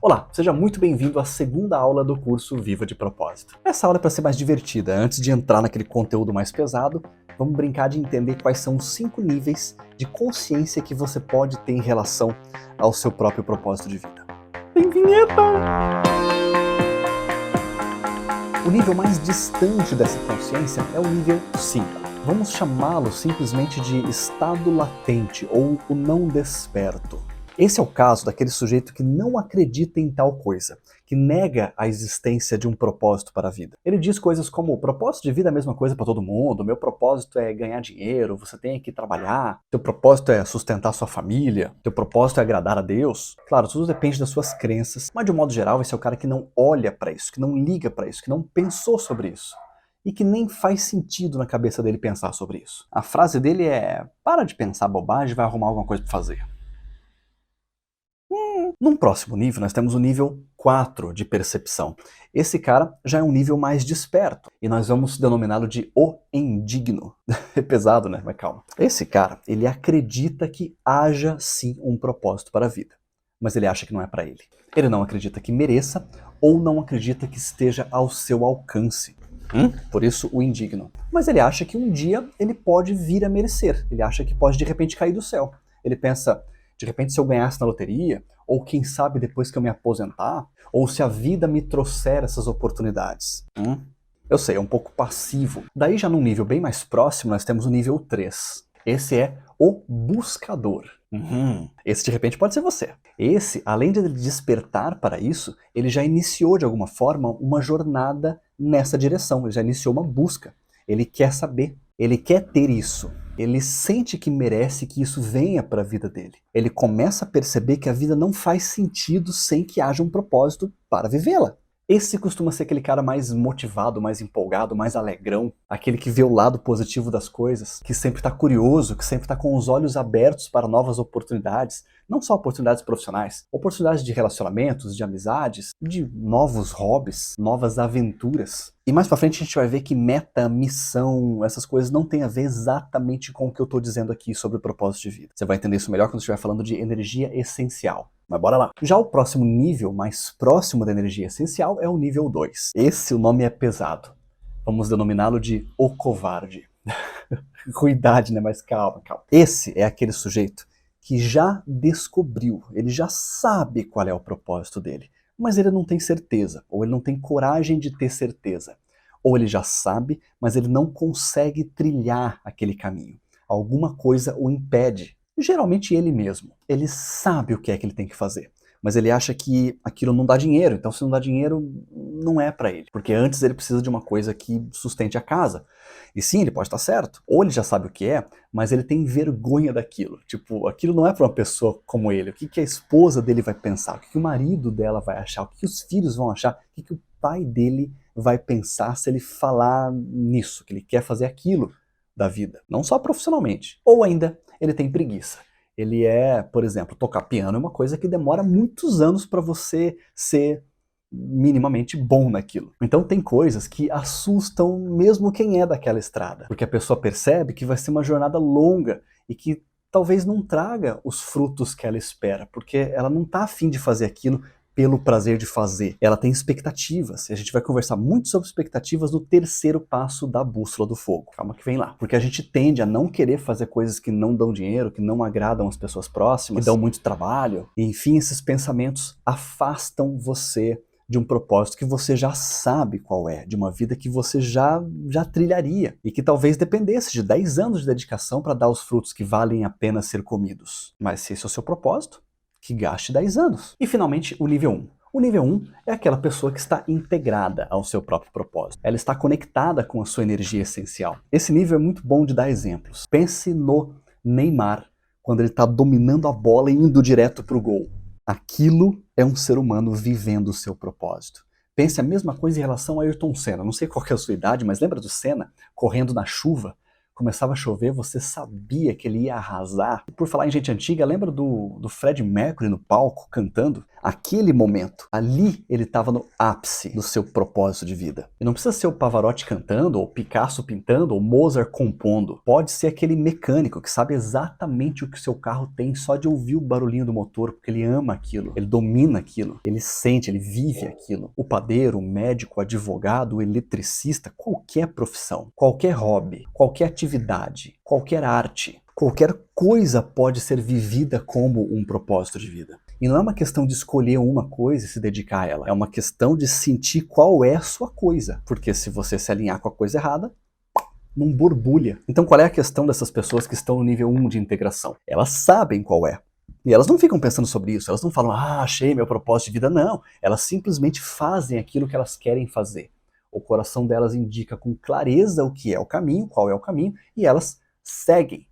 Olá, seja muito bem-vindo à segunda aula do curso Viva de Propósito. Essa aula é para ser mais divertida. Antes de entrar naquele conteúdo mais pesado, vamos brincar de entender quais são os 5 níveis de consciência que você pode ter em relação ao seu próprio propósito de vida. Tem vinheta! O nível mais distante dessa consciência é o nível 5. Vamos chamá-lo simplesmente de estado latente ou o não desperto. Esse é o caso daquele sujeito que não acredita em tal coisa, que nega a existência de um propósito para a vida. Ele diz coisas como: o propósito de vida é a mesma coisa para todo mundo, meu propósito é ganhar dinheiro, você tem que trabalhar, teu propósito é sustentar sua família, teu propósito é agradar a Deus. Claro, tudo depende das suas crenças, mas de um modo geral esse é o cara que não olha para isso, que não liga para isso, que não pensou sobre isso. E que nem faz sentido na cabeça dele pensar sobre isso. A frase dele é: para de pensar bobagem, vai arrumar alguma coisa para fazer. Num próximo nível, nós temos o nível 4 de percepção. Esse cara já é um nível mais desperto, e nós vamos denominá-lo de o indigno. É pesado, né? Mas calma. Esse cara, ele acredita que haja sim um propósito para a vida, mas ele acha que não é para ele. Ele não acredita que mereça, ou não acredita que esteja ao seu alcance. Por isso o indigno. Mas ele acha que um dia ele pode vir a merecer. Ele acha que pode de repente cair do céu. Ele pensa: de repente se eu ganhasse na loteria, ou quem sabe depois que eu me aposentar, ou se a vida me trouxer essas oportunidades. Eu sei, é um pouco passivo. Daí já num nível bem mais próximo nós temos o nível 3. Esse é o buscador. Esse de repente pode ser você. Esse, além de ele despertar para isso, ele já iniciou de alguma forma uma jornada nessa direção, ele já iniciou uma busca. Ele quer saber, ele quer ter isso. Ele sente que merece que isso venha para a vida dele. Ele começa a perceber que a vida não faz sentido sem que haja um propósito para vivê-la. Esse costuma ser aquele cara mais motivado, mais empolgado, mais alegrão, aquele que vê o lado positivo das coisas, que sempre está curioso, que sempre está com os olhos abertos para novas oportunidades, não só oportunidades profissionais, oportunidades de relacionamentos, de amizades, de novos hobbies, novas aventuras. E mais pra frente a gente vai ver que meta, missão, essas coisas não tem a ver exatamente com o que eu tô dizendo aqui sobre o propósito de vida. Você vai entender isso melhor quando eu estiver falando de energia essencial. Mas bora lá. Já o próximo nível, mais próximo da energia essencial, é o nível 2. Esse, o nome é pesado. Vamos denominá-lo de o covarde. Cuidado, né? Mas calma. Esse é aquele sujeito que já descobriu, ele já sabe qual é o propósito dele, mas ele não tem certeza, ou ele não tem coragem de ter certeza. Ou ele já sabe, mas ele não consegue trilhar aquele caminho. Alguma coisa o impede. Geralmente ele mesmo. Ele sabe o que é que ele tem que fazer, mas ele acha que aquilo não dá dinheiro, então se não dá dinheiro, não é para ele. Porque antes ele precisa de uma coisa que sustente a casa. E sim, ele pode estar certo. Ou ele já sabe o que é, mas ele tem vergonha daquilo. Tipo, aquilo não é para uma pessoa como ele. O que a esposa dele vai pensar? O que o marido dela vai achar? O que os filhos vão achar? O que o pai dele vai pensar se ele falar nisso, que ele quer fazer aquilo da vida? Não só profissionalmente. Ou ainda, ele tem preguiça. Ele por exemplo, tocar piano é uma coisa que demora muitos anos para você ser minimamente bom naquilo. Então tem coisas que assustam mesmo quem é daquela estrada, porque a pessoa percebe que vai ser uma jornada longa e que talvez não traga os frutos que ela espera, porque ela não está afim de fazer aquilo pelo prazer de fazer. Ela tem expectativas, e a gente vai conversar muito sobre expectativas no terceiro passo da bússola do fogo. Calma que vem lá. Porque a gente tende a não querer fazer coisas que não dão dinheiro, que não agradam as pessoas próximas, que dão muito trabalho, e enfim, esses pensamentos afastam você de um propósito que você já sabe qual é, de uma vida que você já trilharia, e que talvez dependesse de 10 anos de dedicação para dar os frutos que valem a pena ser comidos. Mas se esse é o seu propósito, que gaste 10 anos. E finalmente, o nível 1. O nível 1 é aquela pessoa que está integrada ao seu próprio propósito. Ela está conectada com a sua energia essencial. Esse nível é muito bom de dar exemplos. Pense no Neymar, quando ele está dominando a bola e indo direto para o gol. Aquilo é um ser humano vivendo o seu propósito. Pense a mesma coisa em relação a Ayrton Senna. Não sei qual é a sua idade, mas lembra do Senna correndo na chuva? Começava a chover, você sabia que ele ia arrasar. Por falar em gente antiga, lembra do Freddie Mercury no palco cantando? aquele momento. Ali ele estava no ápice do seu propósito de vida. E não precisa ser o Pavarotti cantando, ou Picasso pintando, ou Mozart compondo. Pode ser aquele mecânico que sabe exatamente o que o seu carro tem só de ouvir o barulhinho do motor, porque ele ama aquilo, ele domina aquilo, ele sente, ele vive aquilo. O padeiro, o médico, o advogado, o eletricista, qualquer profissão, qualquer hobby, qualquer atividade, qualquer arte, qualquer coisa pode ser vivida como um propósito de vida. E não é uma questão de escolher uma coisa e se dedicar a ela. É uma questão de sentir qual é a sua coisa. Porque se você se alinhar com a coisa errada, não borbulha. Então qual é a questão dessas pessoas que estão no nível 1 de integração? Elas sabem qual é. E elas não ficam pensando sobre isso. Elas não falam, achei meu propósito de vida. Não. Elas simplesmente fazem aquilo que elas querem fazer. O coração delas indica com clareza o que é o caminho, qual é o caminho, e elas seguem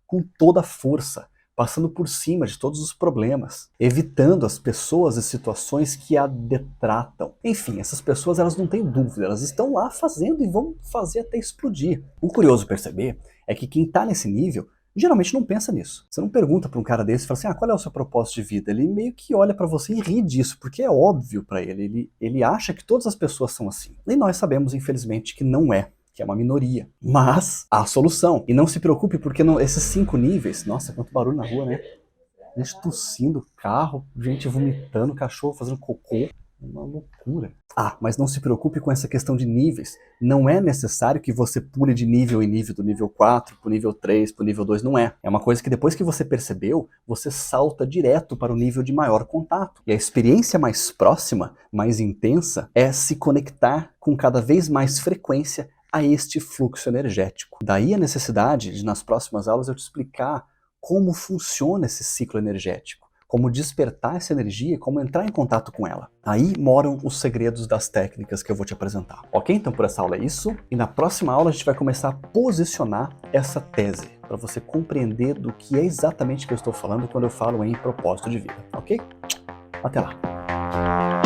com toda a força, passando por cima de todos os problemas, evitando as pessoas e situações que a detratam. Enfim, essas pessoas elas não têm dúvida, elas estão lá fazendo e vão fazer até explodir. O curioso perceber é que quem está nesse nível geralmente não pensa nisso. Você não pergunta para um cara desse e fala assim, qual é o seu propósito de vida? Ele meio que olha para você e ri disso, porque é óbvio para ele. Ele acha que todas as pessoas são assim. E nós sabemos, infelizmente, que não é. Que é uma minoria. Mas há solução. E não se preocupe, porque esses 5 níveis... Nossa, quanto barulho na rua, né? Gente tossindo, carro, gente vomitando, cachorro fazendo cocô. É uma loucura. Mas não se preocupe com essa questão de níveis. Não é necessário que você pule de nível em nível, do nível 4 pro nível 3, pro nível 2. Não é. É uma coisa que depois que você percebeu, você salta direto para o nível de maior contato. E a experiência mais próxima, mais intensa, é se conectar com cada vez mais frequência a este fluxo energético. Daí a necessidade de, nas próximas aulas, eu te explicar como funciona esse ciclo energético, como despertar essa energia e como entrar em contato com ela. Aí moram os segredos das técnicas que eu vou te apresentar. Ok? Então por essa aula é isso. E na próxima aula a gente vai começar a posicionar essa tese, para você compreender do que é exatamente que eu estou falando quando eu falo em propósito de vida. Ok? Até lá!